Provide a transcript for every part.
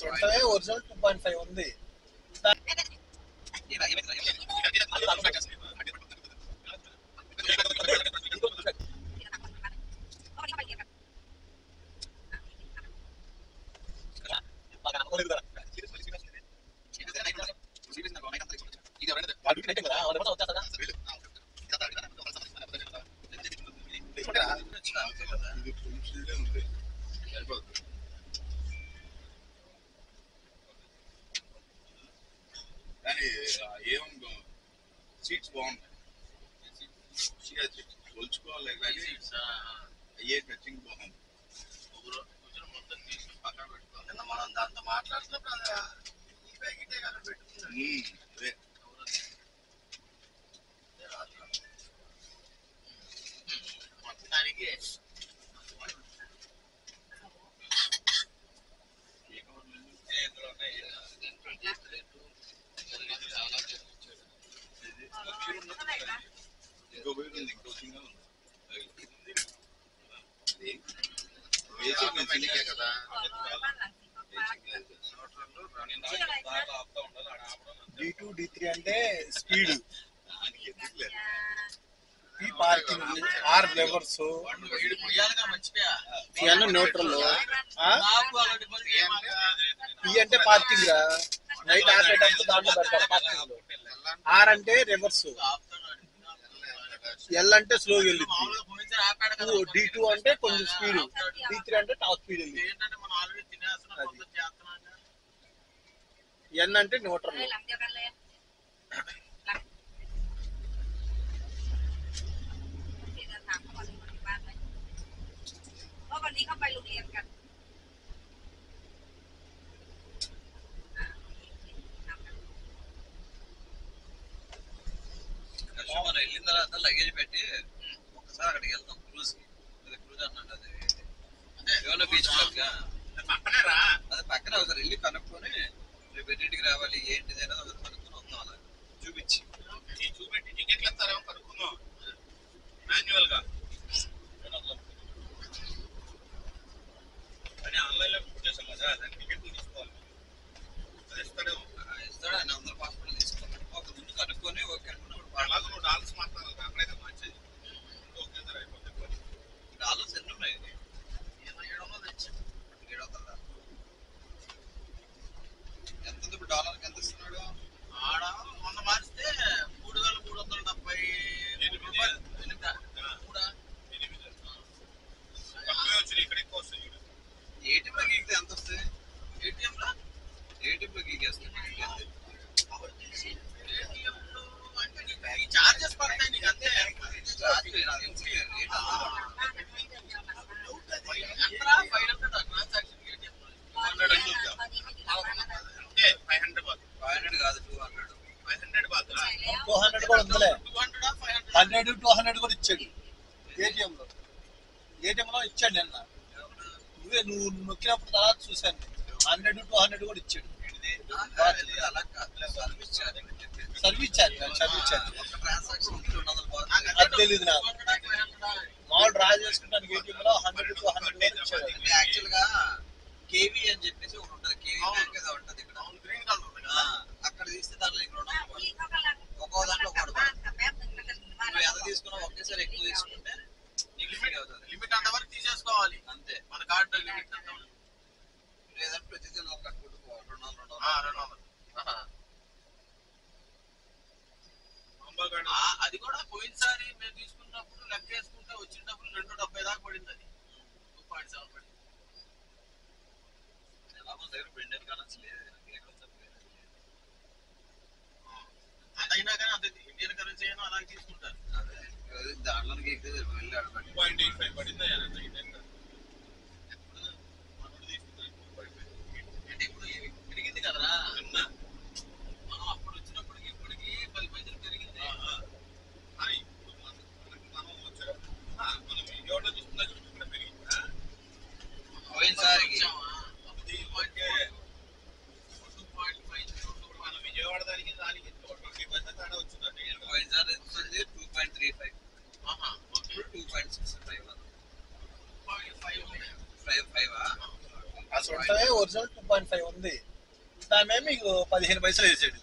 అసలు ఉంటే ఒరిజినల్ 2.5 ఉంది. ఏం సీట్స్ బాగుంటాయి, కొలుచుకోవాలి కానీ అయ్యే టచింగ్ బాగుంది. మొత్తం తీసి పక్కన పెట్టుకోవాలి. మనం దాంతో మాట్లాడుతున్నప్పుడు మొత్తానికి ఇంకో పోయి ఉంది, ఇంకో సింగల్ ఉంది కదా. D2 D3 అంటే speed, P parking, R reverse, P అన్న న్యూట్రల్, P అంటే పార్కింగ్ రా, నైట్ ఆపేటప్పుడు దాంట్లో పెడతారు పార్కింగ్. R అంటే రివర్స్, L అంటే స్లోగా వెళ్ళింది, D2 అంటే కొంచెం స్పీడ్, D3 అంటే టాప్ స్పీడ్ వెళ్ళింది, N అంటే న్యూట్రల్.วันนี้เข้าไปโรงเรียนกันమనం వెళ్ళిన తర్వాత లగేజ్ పెట్టి ఒకసారి అక్కడికి వెళ్తాం క్రూజ్ కి. క్రూజ్ అన్నాడు అది యోనా బీచ్ లాగా అది పక్కన ఒకసారి వెళ్ళి కనుక్కొని రేపు ఎన్నింటికి రావాలి ఏంటిది అనేది ఒకసారి కనుక్కొని వద్దాం. అలా చూపించి చూపెట్టి టికెట్లు ఇస్తారేమో కనుక్కుందాం మాన్యువల్ గా. అని ఆన్లైన్ లో బుక్ చేసాం కదా, దాని టికెట్లు తీసుకోవాలి. అది ఇస్తాడేమో. ఇస్తాడు ఆయన, అందరూ పాస్పోర్ట్ తీసుకోవాలి. ఒక ముందు కనుక్కొని ఓకే అనుకున్నప్పుడు అలాగే నువ్వు డాలర్స్ మాట్లాడాలి, అక్కడైతే మార్చేది ఓకే సార్ అయిపోతుంది. డాలర్స్ ఎన్ని ఉన్నాయి? 700 తెచ్చాం. 700 ఎంత ఉంది ఇప్పుడు? డాలర్కి ఎంత ఇస్తున్నాడు ఆడ? మొన్న మార్చితే 3,370 రూపాయలు. ఇక్కడ ఎక్కువ వస్తాయి. ఏటీఎంలో గీకితే ఎంత వస్తుంది? ఏటీఎంలో గీకేస్తాను చార్జెస్ పడతాయి నీకు అంతే. $100 200 కూడా ఇచ్చాడు ఏటీఎం లో ఇచ్చాడు నిన్న. నువ్వు నొక్కినప్పుడు తర్వాత చూశాను, 100 200 కూడా ఇచ్చాడు. సర్వీస్ ఛార్జ్ అది తెలీదు నాకు. మామూలు డ్రా చేసుకుంటాను ఏటీఎం లో 100 200 కూడా ఇచ్చాడు. యాక్చువల్ గా కేవీ అని చెప్పేసి ఒకటి ఉంటుంది, కేవీ బ్యాంక్ ఏదో ఉంటుంది ఇక్కడ, అక్కడ తీస్తే దాంట్లో ఇక్కడ ఒక్కో దాంట్లో నువ్వు ఎంత తీసుకున్నావు ఒకేసారి ఎక్కువ తీసుకుంటే లిమిట్ అంతవరకు తీసేసుకోవాలి అంతే. మన కార్డు లిమిట్ అంత లేదంటే ప్రతి కట్టుకుంటూ 200 అది కూడా పోయినసారి మేము తీసుకున్నప్పుడు లెక్క వేసుకుంటే వచ్చిన డబ్బులు 270 దాకా పడింది. అది 2.7 పడింది. ఎలా మన దగ్గర ఇండియన్ కరెన్సీ లేదు, అదైనా కానీ అంతే ఇండియన్ కరెన్సీ అయినా అలాగే తీసుకుంటారు. దాంట్లోకి వెళ్ళి అడగండి. 2.85 పడింది. ఇప్పుడు పెరిగింది కదరా, మనం అప్పుడు వచ్చినప్పటికి ఇప్పటికి 10 పైసలు పెరిగింది. మనం ఎవరిలో చూస్తున్నా ఇక్కడ పెరిగిందా? పోయినసారి మనం విజయవాడ దానికి 20 పైసలు తేడా వచ్చిందండి. పోయినసారి 2.35, 2.65. సొంతమే ఒరిజినల్ 2.5 ఉంది, దాని మీద మీకు 15 పైసలు వేసాడు.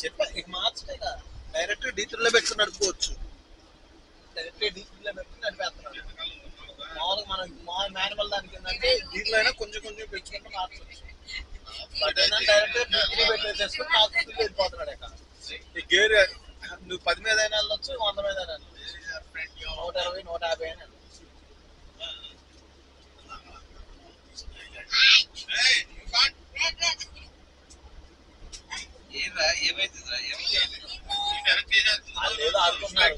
చెప్పా ఇక మార్చే డైరెక్ట్ డీత్రీలో పెట్టుకుని నడుపుకోవచ్చు. డైరెక్ట్ డీత్రీలో పెట్టుకుని నడిపేస్తున్నాడు. మామూలుగా మనం మాన్యువల్ దానికి ఏంటంటే డీత్రీలో అయినా కొంచెం కొంచెం పెంచుకుంటూ మార్చవచ్చు. బట్ ఏంటంటే డైరెక్ట్ డీత్రీ పెట్టేసుకుని మార్చుకుంటూ వెళ్ళిపోతున్నాడు. ఇక ఈ గేర్ నువ్వు 10 మీద అయినా వెళ్ళొచ్చు, 100 మీద అయినా వెళ్ళొచ్చు, 120, 150 అయినా వెళ్ళొచ్చు. ఏమైతుందిరా అదేదో ఆడుకుంటున్నారు.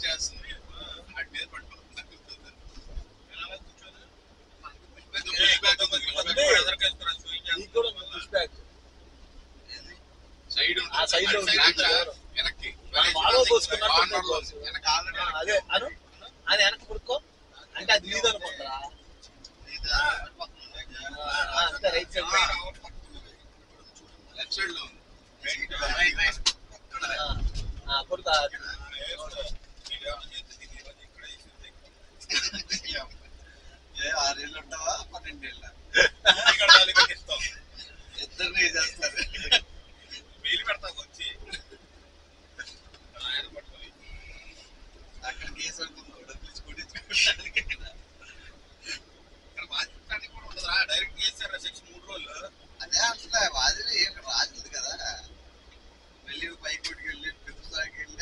ఆ సైడ్ లో బాగా పోసుకున్నట్టు అదే అను అది వెనక్కి పుడుకో అంటే అది లీడ్ అనుకుంటారా? అంతే రైట్ సైడ్ పుడతా. ఆరేళ్ళు ఉంటావా 12 ఏళ్ళ ఇద్దరిని చేస్తారు. వీలు పెడతాం వచ్చి అక్కడ కేసు అనుకుంది కూడా ఉండదురా, డైరెక్ట్ చేశారు సెక్షన్ 3 రోజులు. అదే అసలు వాదిలే ఇక్కడ రాజుంది కదా, వెళ్ళి పైకి వెళ్ళి పెద్దసాకి వెళ్ళి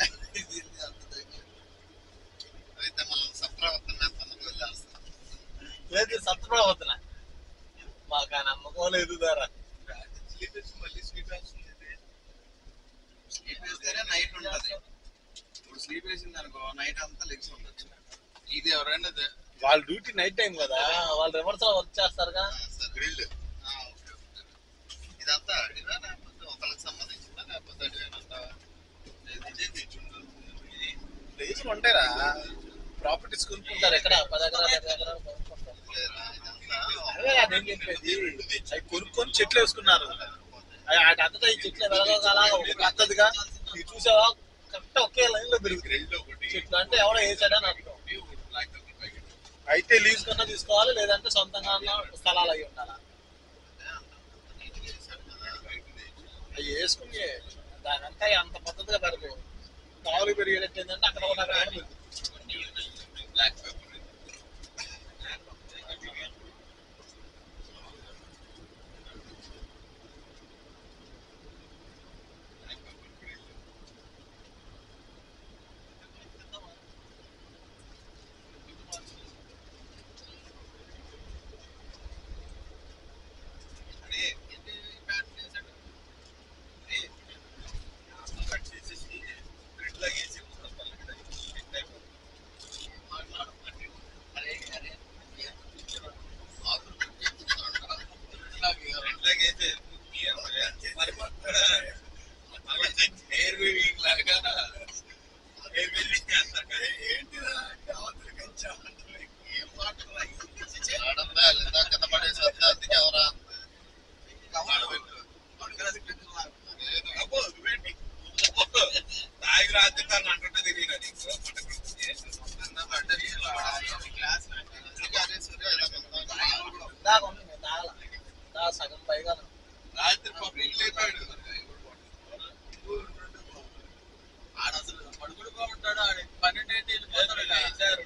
అయితే మనం సత్రావతం వెళ్ళాల్సిన లేదు సత్రం అవుతున్నా మాకు ఆ నమ్మకం లేదు దారా. మళ్ళీ స్వీట్ వస్తుంది. స్లీప్ వేస్తేనే నైట్ ఉంటది. ఇప్పుడు స్లీప్ వేసింది అనుకో నైట్ అంతా లెగ్స్ ఉండొచ్చు. ఇది ఎవరైనా వాళ్ళ డ్యూటీ నైట్ టైం కదా, వాళ్ళు రివర్స్ లో వర్క్ చేస్తారుగా. గ్రిల్ ఇదంతా అడిగినా లేకపోతే ఒకరికి సంబంధించిందా లేకపోతే అడిగానంటావా? ప్లేసులు ఉంటాయిరా, ప్రాపర్టీస్ కొనుక్కుంటారు. ఎక్కడ 10 ఎకరాలు 20 ఎకరాలు కొనుక్కుంటారు. అదే నేను చెప్పేది, అవి కొనుక్కొని చెట్లు వేసుకున్నారు. అటు అంతటా ఈ చెట్లు వెలగలాగా ఒక అత్తదిగా ఇది చూసావా, కరెక్ట్ ఒకే లైన్ లో పెరుగుతుంది చెట్లు. అంటే ఎవడో వేసాడని అర్థం. అయితే లీజ్ కన్నా తీసుకోవాలి, లేదంటే సొంతంగా స్థలాలు అవి ఉండాలి. అవి వేసుకుని దాని అంతా అంత పద్ధతిగా పెరగదు. కావులు పెరిగేటట్టు ఏంటంటే అక్కడ ఒక బ్లాక్ పేపర్ రాత్రి రాత్రి పప్పులు లేపాడు ఆడ అసలు పడుకుని బాగుంటాడు ఆడ 12 వెళ్ళిపోతాడు